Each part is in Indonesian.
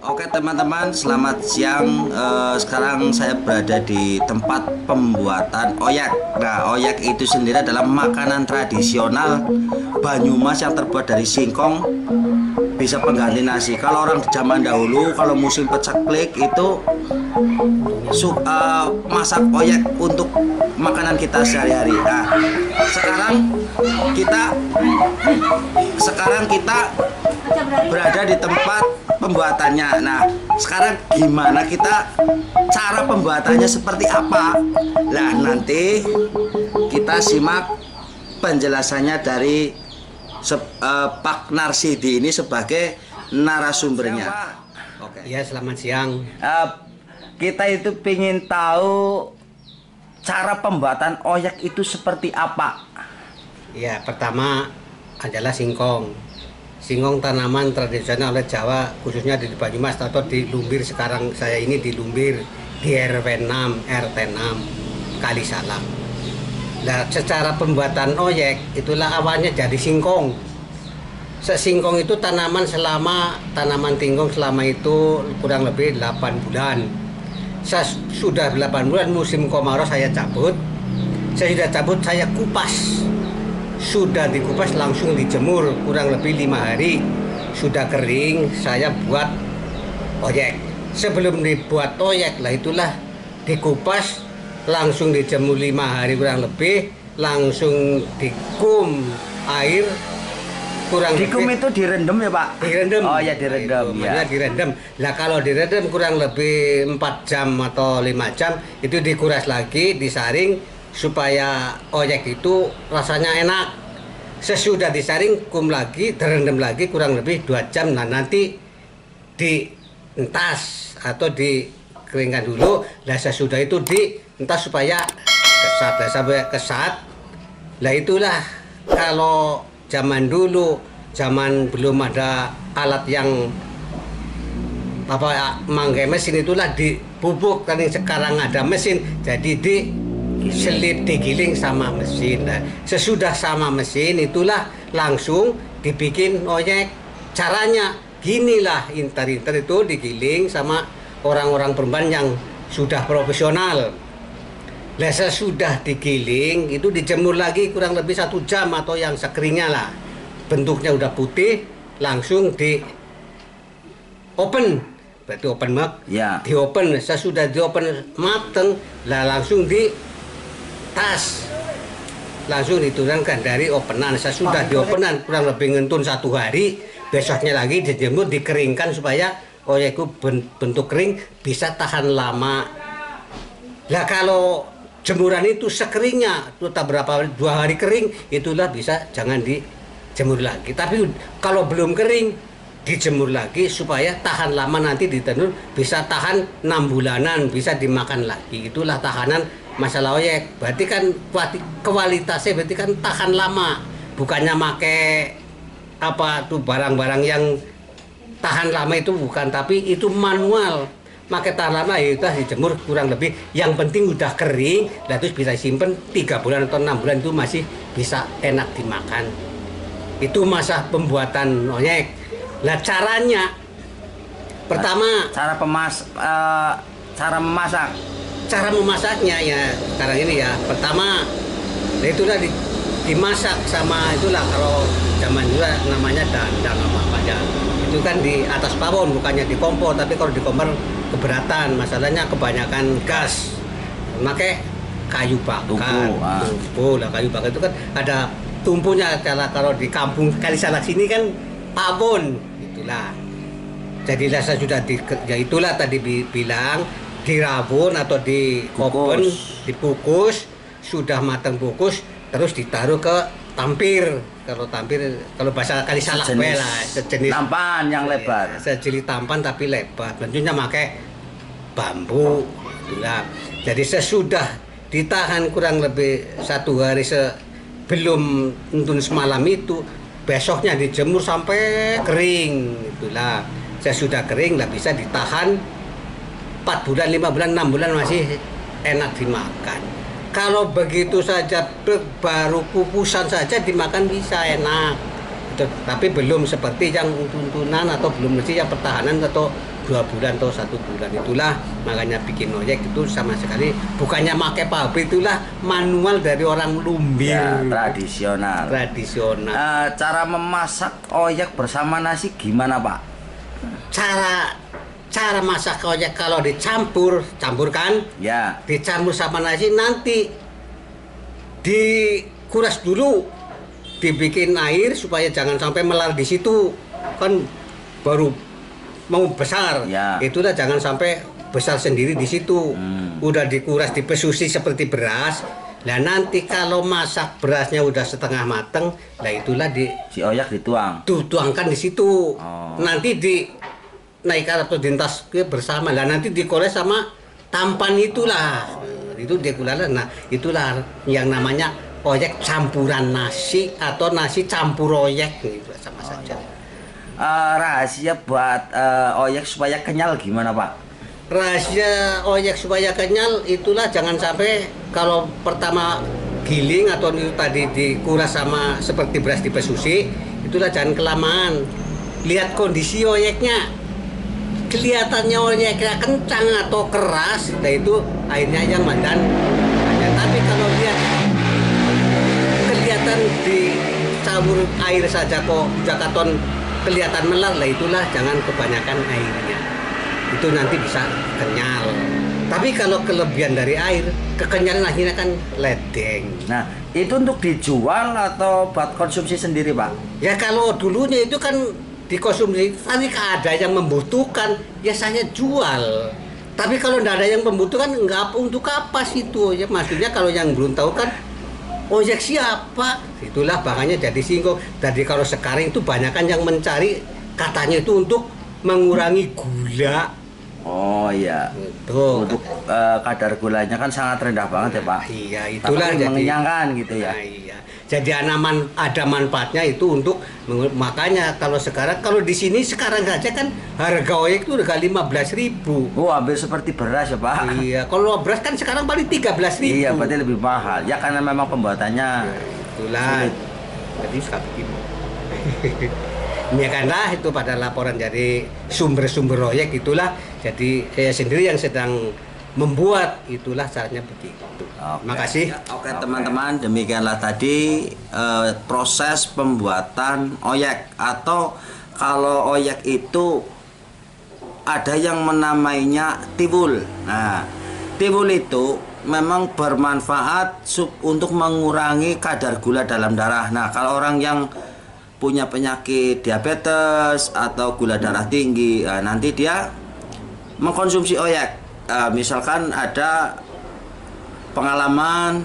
Oke teman-teman, selamat siang. Sekarang saya berada di tempat pembuatan oyek. Nah, oyek itu sendiri adalah makanan tradisional Banyumas yang terbuat dari singkong, bisa pengganti nasi. Kalau orang zaman dahulu, kalau musim pecaklik itu masak oyek untuk makanan kita sehari-hari. Nah, sekarang kita berada di tempat pembuatannya. Nah, sekarang gimana cara pembuatannya seperti apa? Nah, nanti kita simak penjelasannya dari Pak Narsidi ini sebagai narasumbernya. Oke. Ya, selamat siang. Kita itu ingin tahu cara pembuatan oyek itu seperti apa? Ya, pertama adalah singkong. Singkong tanaman tradisional oleh Jawa, khususnya di Banyumas atau di Lumbir. Sekarang saya ini di Lumbir, di RW 6, RT 6, Kalisalam. Nah, secara pembuatan oyek itulah awalnya dari singkong. Singkong itu tanaman tingkong selama itu kurang lebih 8 bulan. Sudah 8 bulan musim kemarau saya cabut. Saya kupas. Sudah dikupas langsung dijemur kurang lebih 5 hari. Sudah kering, saya buat oyek. Sebelum dibuat oyek lah itulah dikupas, langsung dijemur 5 hari kurang lebih, langsung dikum air kurang dikum lebih. Itu direndam ya Pak? Direndam. Oh ya, direndam ya. Direndam. Lah kalau direndam kurang lebih 4 jam atau 5 jam itu dikuras lagi, disaring supaya oyek itu rasanya enak. Sesudah disaring, kum lagi, direndam lagi kurang lebih 2 jam. Nah, nanti dientas atau dikeringkan dulu. Nah, sesudah itu dientas supaya kesat, sampai kesat. Nah, itulah kalau zaman dulu, zaman belum ada alat yang mangkai mesin, itulah dibubuk. Kan sekarang ada mesin, jadi digiling sama mesin. Nah, sesudah sama mesin itulah langsung dibikin oyek. Caranya ginilah, inter-inter itu digiling sama orang-orang perempuan yang sudah profesional. Nah, sesudah digiling itu dijemur lagi kurang lebih 1 jam atau yang sekeringnya lah. Bentuknya udah putih, langsung di open. Berarti open mak. Ya. Di open. Sesudah di open mateng, lah langsung di tas, langsung diturunkan dari openan. Sesudah di openan kurang lebih ngentun 1 hari, besoknya lagi dijemur, dikeringkan supaya oyekku bentuk kering, bisa tahan lama. Lah kalau jemuran itu sekeringnya itu tak berapa 2 hari kering, itulah bisa jangan dijemur lagi. Tapi kalau belum kering dijemur lagi supaya tahan lama, nanti ditenun bisa tahan 6 bulanan, bisa dimakan lagi. Itulah tahanan masalah oyek. Berarti kan kualitasnya berarti kan tahan lama, bukannya make tuh barang-barang yang tahan lama itu bukan, tapi itu manual. Make tahan lama ya itu dijemur kurang lebih, yang penting udah kering, lah terus bisa simpen 3 bulan atau 6 bulan itu masih bisa enak dimakan. Itu masa pembuatan oyek. Lah caranya pertama, cara memasak. Cara memasaknya ya sekarang ini ya, pertama itulah dimasak sama itulah, kalau zaman dulu namanya dandang apa ya, itu kan di atas pawon, bukannya di kompor. Tapi kalau di kompor keberatan, masalahnya kebanyakan gas, pakai kayu bakar. Tumpu lah, kayu bakar itu kan ada tumpunya. Kalau di kampung Kalisalak sini kan pawon, itulah. Jadilah saya sudah ya itulah tadi bilang dirabun atau dikopen, dipukus, sudah matang bukus, terus ditaruh ke tampir. Kalau tampir, kalau bahasa Kalisalak sejenis tampan yang lebar. Sejenis tampan tapi lebar. Tentunya pakai bambu. Itulah. Jadi sesudah ditahan kurang lebih 1 hari sebelum untuk semalam itu, besoknya dijemur sampai kering. Itulah. Sudah kering lah, bisa ditahan 4 bulan, 5 bulan, 6 bulan masih enak dimakan. Kalau begitu saja baru kukusan saja dimakan bisa enak. Tapi belum seperti yang tuntunan atau belum mesti yang pertahanan atau 2 bulan atau 1 bulan. Itulah makanya bikin oyek itu sama sekali bukannya pakai pabrik, itulah manual dari orang Lumbir. Ya, tradisional. Cara memasak oyek bersama nasi gimana, Pak? Cara masak oyek kalau campurkan ya, dicampur sama nasi, nanti dikuras dulu, dibikin air supaya jangan sampai melar di situ, kan baru mau besar ya. Itulah jangan sampai besar sendiri di situ. Udah dikuras, dipesusi seperti beras. Nah nanti kalau masak berasnya udah setengah mateng, nah itulah si oyek dituangkan di situ. Nanti naikkan atau dintas bersama. Lah nanti dikores sama tampan itulah. Itu dikulah. Nah itulah yang namanya oyek campuran nasi atau nasi campur oyek, gitu sama saja. Rahasia buat oyek supaya kenyal gimana, Pak? Rahasia oyek supaya kenyal itulah jangan sampai kalau pertama giling atau itu tadi dikuras sama seperti beras dipesusi, itulah jangan kelamaan. Lihat kondisi oyeknya, kelihatannya oyeknya kencang atau keras, nah itu airnya yang mandan. Tapi kalau lihat kelihatan dicampur air saja kok jakaton kelihatan melar, lah itulah jangan kebanyakan airnya. Itu nanti bisa kenyal. Tapi kalau kelebihan dari air, kekenyalan akhirnya kan ledeng. Nah, itu untuk dijual atau buat konsumsi sendiri, Pak? Ya kalau dulunya itu kan dikonsumsi, nanti ada yang membutuhkan, ya saya jual. Tapi kalau tidak ada yang membutuhkan, nggak untuk apa sih itu? Ya maksudnya kalau yang belum tahu kan, oyek siapa? Itulah makanya jadi singgung. Jadi kalau sekarang itu banyak kan yang mencari, katanya itu untuk mengurangi gula. Oh iya. Tuh. Untuk kadar gulanya kan sangat rendah banget ya, Pak. Iya, itulah jadi mengenyangkan gitu ya. Nah, iya. Jadi ada manfaatnya itu untuk, makanya kalau sekarang, kalau di sini sekarang saja kan harga oyek itu harga 15.000. Oh, hampir seperti beras ya, Pak. Iya, kalau beras kan sekarang paling 13.000. Iya, berarti lebih mahal. Ya karena memang pembuatannya itulah. Jadi suka begitu. Demikianlah itu pada laporan dari sumber-sumber oyek itulah. Jadi saya sendiri yang sedang membuat, itulah caranya begitu. Terima kasih. Oke teman-teman, demikianlah tadi proses pembuatan oyek. Atau kalau oyek itu ada yang menamainya tiwul. Nah, tiwul itu memang bermanfaat untuk mengurangi kadar gula dalam darah. Nah, kalau orang yang punya penyakit diabetes atau gula darah tinggi, nanti dia mengkonsumsi oyek. Misalkan ada pengalaman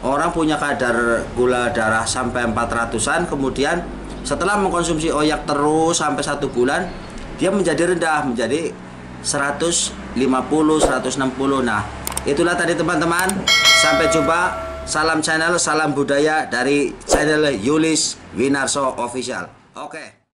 orang punya kadar gula darah sampai 400-an, kemudian setelah mengkonsumsi oyek terus sampai 1 bulan, dia menjadi rendah, menjadi 150, 160. Nah, itulah tadi teman-teman. Sampai jumpa. Salam channel, salam budaya dari channel Yulis Winarso Official. Oke.